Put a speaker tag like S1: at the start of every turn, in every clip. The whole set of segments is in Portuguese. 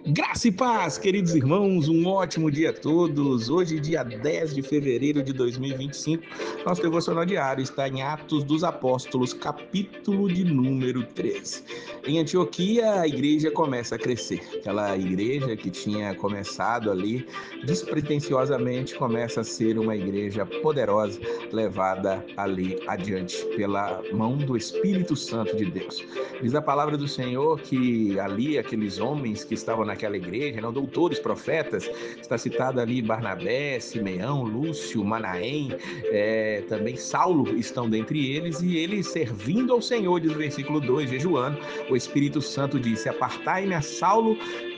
S1: Graça e paz, queridos irmãos, um ótimo dia a todos. Hoje, dia 10 de fevereiro de 2025, nosso devocional diário está em Atos dos Apóstolos, capítulo de número 13. Em Antioquia, a igreja começa a crescer. Aquela igreja que tinha começado ali despretensiosamente começa a ser uma igreja poderosa, levada ali adiante pela mão do Espírito Santo de Deus. Diz a palavra do Senhor que ali aqueles homens que estavam naquela igreja, eram doutores, profetas, está citado ali Barnabé, Simeão, Lúcio, Manaém, também Saulo estão dentre eles, e eles servindo ao Senhor, diz o versículo 2, jejuando, o Espírito Santo disse: apartai-me a Saulo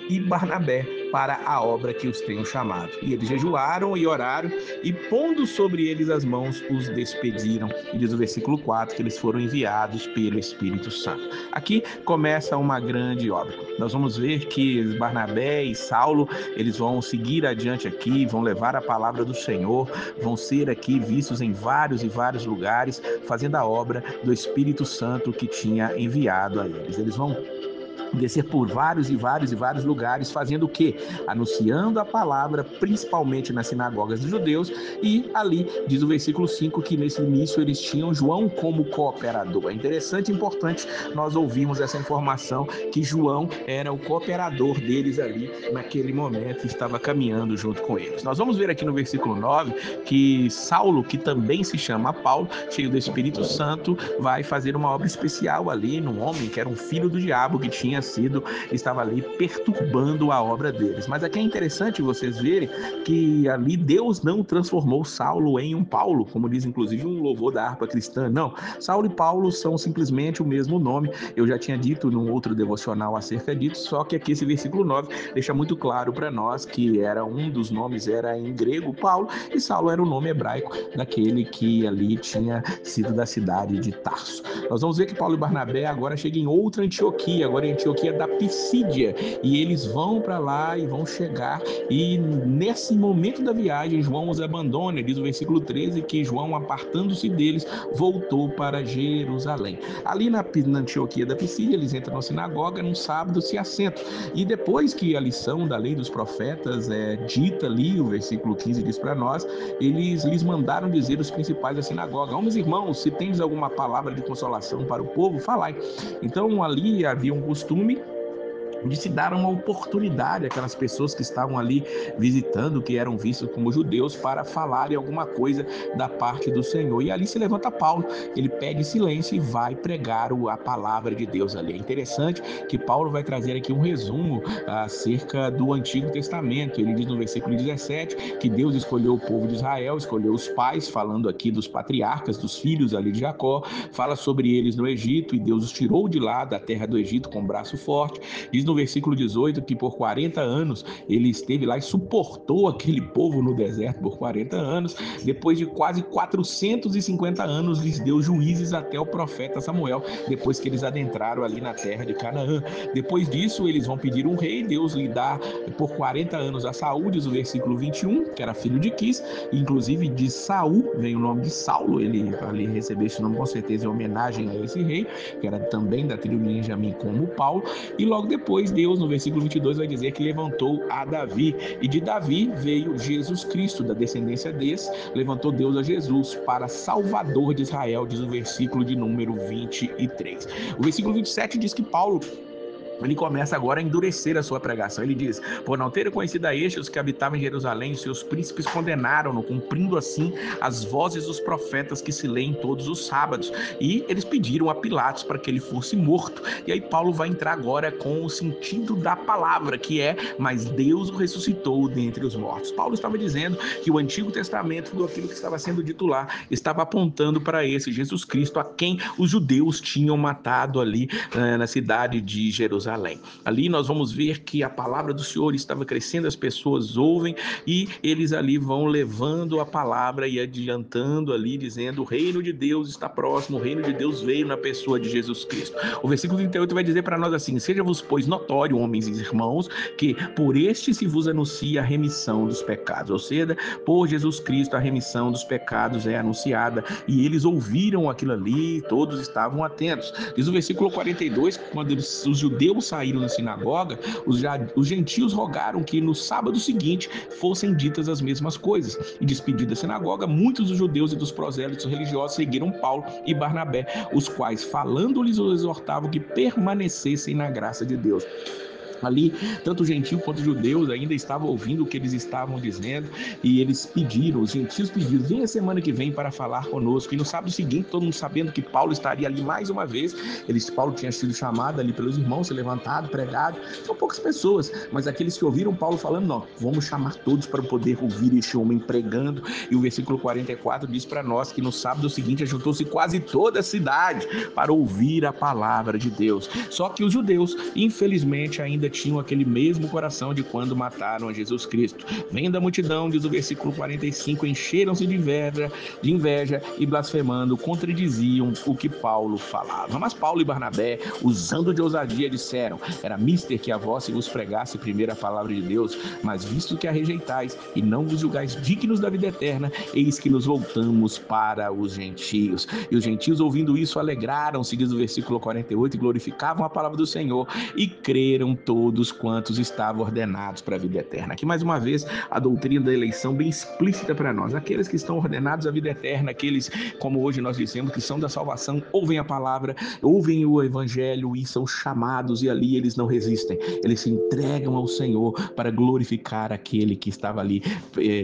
S1: e Barnabé para a obra que os tenho chamado. E eles jejuaram e oraram, e pondo sobre eles as mãos, os despediram. E diz o versículo 4 que eles foram enviados pelo Espírito Santo. Aqui começa uma grande obra. Nós vamos ver que Barnabé e Saulo, eles vão seguir adiante aqui, vão levar a palavra do Senhor, vão ser aqui vistos em vários e vários lugares, fazendo a obra do Espírito Santo que tinha enviado a eles. Eles vão descer por vários e vários e vários lugares, fazendo o quê? Anunciando a palavra, principalmente nas sinagogas dos judeus, e ali diz o versículo 5 que nesse início eles tinham João como cooperador. É interessante e importante nós ouvirmos essa informação, que João era o cooperador deles ali naquele momento, estava caminhando junto com eles. Nós vamos ver aqui no versículo 9 que Saulo, que também se chama Paulo, cheio do Espírito Santo, vai fazer uma obra especial ali num homem que era um filho do diabo, que estava ali perturbando a obra deles. Mas aqui é interessante vocês verem que ali Deus não transformou Saulo em um Paulo, como diz inclusive um louvor da harpa cristã. Não, Saulo e Paulo são simplesmente o mesmo nome. Eu já tinha dito num outro devocional acerca disso, só que aqui esse versículo 9 deixa muito claro para nós que era um dos nomes era em grego Paulo, e Saulo era o nome hebraico daquele que ali tinha sido da cidade de Tarso. Nós vamos ver que Paulo e Barnabé agora chegam em outra Antioquia, agora em Antioquia da Pisídia, e eles vão para lá e vão chegar, e nesse momento da viagem João os abandona. Diz o versículo 13 que João, apartando-se deles, voltou para Jerusalém. Ali na Antioquia da Pisídia eles entram na sinagoga num sábado, se assentam, e depois que a lição da lei dos profetas é dita ali, o versículo 15 diz para nós, eles lhes mandaram dizer os principais da sinagoga: homens irmãos, se tendes alguma palavra de consolação para o povo, falai. Então ali havia um costume de se dar uma oportunidade àquelas pessoas que estavam ali visitando, que eram vistos como judeus, para falarem alguma coisa da parte do Senhor. E ali se levanta Paulo, ele pede silêncio e vai pregar a palavra de Deus ali. É interessante que Paulo vai trazer aqui um resumo acerca do Antigo Testamento. Ele diz no versículo 17 que Deus escolheu o povo de Israel, escolheu os pais, falando aqui dos patriarcas, dos filhos ali de Jacó, fala sobre eles no Egito, e Deus os tirou de lá da terra do Egito com um braço forte. Diz no versículo 18 que por 40 anos ele esteve lá e suportou aquele povo no deserto por 40 anos. Depois de quase 450 anos, lhes deu juízes até o profeta Samuel, depois que eles adentraram ali na terra de Canaã. Depois disso, eles vão pedir um rei. Deus lhe dá por 40 anos a Saúl, diz o versículo 21, que era filho de Quis, inclusive de Saúl vem o nome de Saulo. Ele ali recebeu esse nome com certeza em homenagem a esse rei, que era também da tribo de Benjamim, como Paulo. E logo depois Deus, no versículo 22, vai dizer que levantou a Davi, e de Davi veio Jesus Cristo, da descendência desse, levantou Deus a Jesus para Salvador de Israel, diz o versículo de número 23. O versículo 27 diz que Paulo, ele começa agora a endurecer a sua pregação. Ele diz: por não terem conhecido a estes que habitavam em Jerusalém, seus príncipes condenaram-no, cumprindo assim as vozes dos profetas que se leem todos os sábados. E eles pediram a Pilatos para que ele fosse morto. E aí Paulo vai entrar agora com o sentido da palavra, que é: mas Deus o ressuscitou dentre os mortos. Paulo estava dizendo que o Antigo Testamento, tudo aquilo que estava sendo dito lá, estava apontando para esse Jesus Cristo, a quem os judeus tinham matado ali na cidade de Jerusalém. Ali nós vamos ver que a palavra do Senhor estava crescendo, as pessoas ouvem, e eles ali vão levando a palavra e adiantando ali, dizendo: o reino de Deus está próximo, o reino de Deus veio na pessoa de Jesus Cristo. O versículo 38 vai dizer para nós assim: seja-vos, pois, notório, homens e irmãos, que por este se vos anuncia a remissão dos pecados. Ou seja, por Jesus Cristo a remissão dos pecados é anunciada, e eles ouviram aquilo ali, todos estavam atentos. Diz o versículo 42, quando os judeus judeus saíram da sinagoga, os gentios rogaram que no sábado seguinte fossem ditas as mesmas coisas. E despedida a sinagoga, muitos dos judeus e dos prosélitos religiosos seguiram Paulo e Barnabé, os quais, falando-lhes, os exortavam que permanecessem na graça de Deus. Ali, tanto gentil quanto judeus ainda estavam ouvindo o que eles estavam dizendo, e eles pediram, os gentios pediram: venha semana que vem para falar conosco. E no sábado seguinte, todo mundo sabendo que Paulo estaria ali mais uma vez, Paulo tinha sido chamado ali pelos irmãos, se levantado, pregado. São poucas pessoas, mas aqueles que ouviram Paulo falando: não, vamos chamar todos para poder ouvir este homem pregando. E o versículo 44 diz para nós que no sábado seguinte ajuntou-se quase toda a cidade para ouvir a palavra de Deus. Só que os judeus, infelizmente, ainda tinham aquele mesmo coração de quando mataram a Jesus Cristo. Vendo a multidão, diz o versículo 45, encheram-se de inveja e blasfemando, contradiziam o que Paulo falava. Mas Paulo e Barnabé, usando de ousadia, disseram: era mister que a vós se vos pregasse primeiro a palavra de Deus, mas visto que a rejeitais e não vos julgais dignos da vida eterna, eis que nos voltamos para os gentios. E os gentios, ouvindo isso, alegraram-se, diz o versículo 48, e glorificavam a palavra do Senhor, e creram todos quantos estavam ordenados para a vida eterna. Aqui mais uma vez a doutrina da eleição bem explícita para nós: aqueles que estão ordenados à vida eterna, aqueles, como hoje nós dizemos, que são da salvação, ouvem a palavra, ouvem o evangelho e são chamados, e ali eles não resistem, eles se entregam ao Senhor para glorificar aquele que estava ali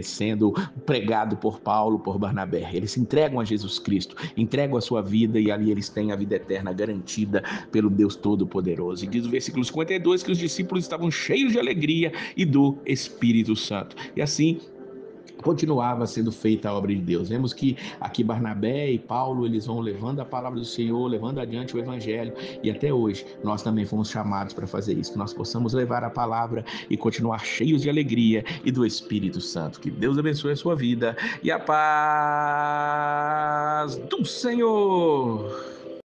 S1: sendo pregado por Paulo, por Barnabé. Eles se entregam a Jesus Cristo, entregam a sua vida, e ali eles têm a vida eterna garantida pelo Deus Todo-Poderoso. E diz o versículo 52 que os discípulos estavam cheios de alegria e do Espírito Santo. E assim continuava sendo feita a obra de Deus. Vemos que aqui Barnabé e Paulo, eles vão levando a palavra do Senhor, levando adiante o evangelho, e até hoje nós também fomos chamados para fazer isso, que nós possamos levar a palavra e continuar cheios de alegria e do Espírito Santo. Que Deus abençoe a sua vida e a paz do Senhor.